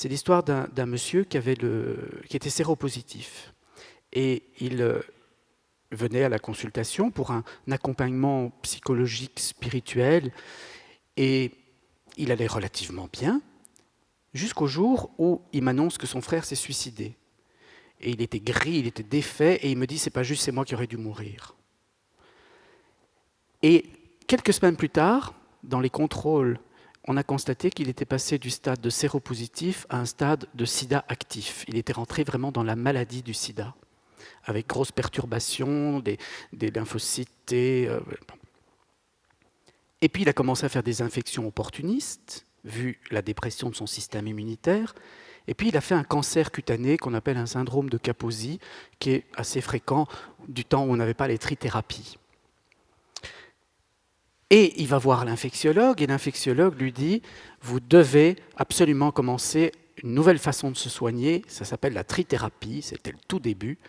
C'est l'histoire d'un monsieur qui était séropositif. Et il venait à la consultation pour un accompagnement psychologique, spirituel, et il allait relativement bien, jusqu'au jour où il m'annonce que son frère s'est suicidé. Et il était gris, il était défait, et il me dit « c'est pas juste, c'est moi qui aurais dû mourir ». Et quelques semaines plus tard, dans les contrôles, on a constaté qu'il était passé du stade de séropositif à un stade de sida actif. Il était rentré vraiment dans la maladie du sida, avec grosses perturbations, des lymphocytes T. Et puis il a commencé à faire des infections opportunistes, vu la dépression de son système immunitaire. Et puis il a fait un cancer cutané qu'on appelle un syndrome de Kaposi, qui est assez fréquent du temps où on n'avait pas les trithérapies. Et il va voir l'infectiologue, et l'infectiologue lui dit « vous devez absolument commencer une nouvelle façon de se soigner, ça s'appelle la trithérapie », c'était le tout début.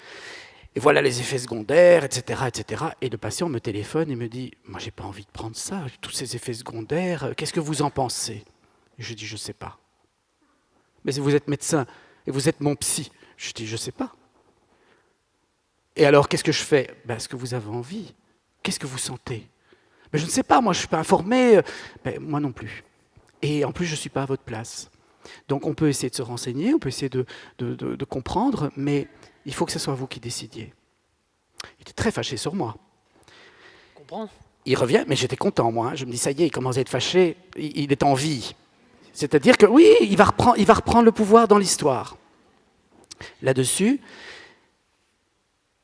Et voilà les effets secondaires, etc., etc. Et le patient me téléphone et me dit « moi, j'ai pas envie de prendre ça, tous ces effets secondaires, qu'est-ce que vous en pensez ?» Je dis « je sais pas. » « Mais vous êtes médecin et vous êtes mon psy. » Je dis « je sais pas. » Et alors, qu'est-ce que je fais ? « Est-ce que vous avez envie ? Qu'est-ce que vous sentez ? » Mais je ne sais pas, moi je ne suis pas informé. Moi non plus. Et en plus, je ne suis pas à votre place. Donc on peut essayer de se renseigner, on peut essayer de comprendre, mais il faut que ce soit vous qui décidiez. Il était très fâché sur moi. Je comprends. Il revient, mais j'étais content, moi. Je me dis, ça y est, il commence à être fâché, il est en vie. C'est-à-dire que oui, il va reprendre le pouvoir dans l'histoire. Là-dessus,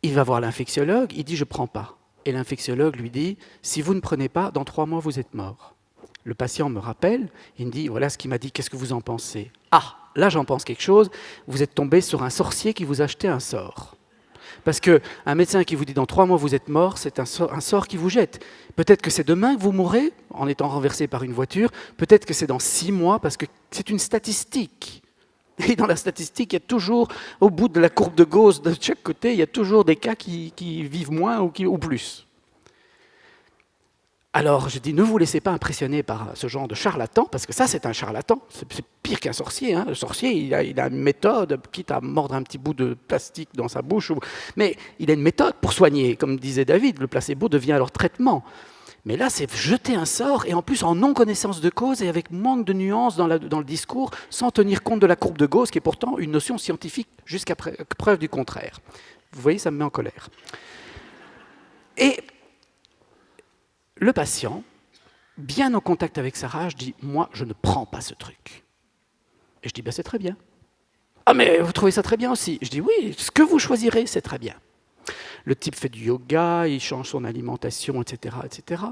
il va voir l'infectiologue, il dit, je ne prends pas. Et l'infectiologue lui dit, si vous ne prenez pas, dans 3 mois, vous êtes mort. Le patient me rappelle, il me dit, voilà ce qu'il m'a dit, qu'est-ce que vous en pensez ? Ah, là j'en pense quelque chose, vous êtes tombé sur un sorcier qui vous a jeté un sort. Parce qu'un médecin qui vous dit, dans 3 mois, vous êtes mort, c'est un sort qui vous jette. Peut-être que c'est demain que vous mourrez, en étant renversé par une voiture, peut-être que c'est dans 6 mois, parce que c'est une statistique. Et dans la statistique, il y a toujours, au bout de la courbe de Gauss, de chaque côté, il y a toujours des cas qui vivent moins ou plus. Alors je dis, ne vous laissez pas impressionner par ce genre de charlatan, parce que ça c'est un charlatan, c'est pire qu'un sorcier. Hein. Le sorcier, il a une méthode, quitte à mordre un petit bout de plastique dans sa bouche, mais il a une méthode pour soigner, comme disait David, le placebo devient alors traitement. Mais là, c'est jeter un sort, et en plus en non-connaissance de cause, et avec manque de nuances dans le discours, sans tenir compte de la courbe de Gauss, qui est pourtant une notion scientifique jusqu'à preuve du contraire. Vous voyez, ça me met en colère. Et le patient, bien en contact avec sa rage, dit « moi, je ne prends pas ce truc ». Et je dis « c'est très bien ». « Ah, mais vous trouvez ça très bien aussi ?» Je dis « oui, ce que vous choisirez, c'est très bien ». Le type fait du yoga, il change son alimentation, etc., etc.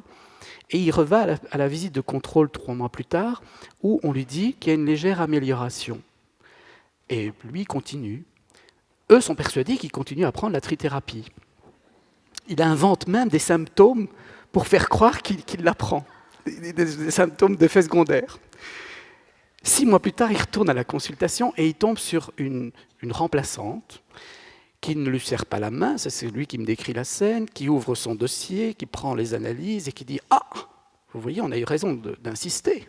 Et il revint à la visite de contrôle 3 mois plus tard, où on lui dit qu'il y a une légère amélioration. Et lui, il continue. Eux sont persuadés qu'il continue à prendre la trithérapie. Il invente même des symptômes pour faire croire qu'il la prend, des symptômes d'effets secondaires. 6 mois plus tard, il retourne à la consultation et il tombe sur une remplaçante qui ne lui serre pas la main, c'est lui qui me décrit la scène, qui ouvre son dossier, qui prend les analyses et qui dit « Ah, vous voyez, on a eu raison d'insister.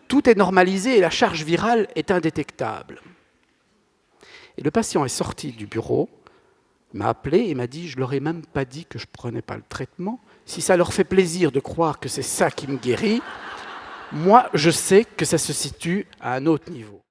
Tout est normalisé et la charge virale est indétectable. » Et le patient est sorti du bureau, m'a appelé et m'a dit « Je leur ai même pas dit que je ne prenais pas le traitement. Si ça leur fait plaisir de croire que c'est ça qui me guérit, moi, je sais que ça se situe à un autre niveau. »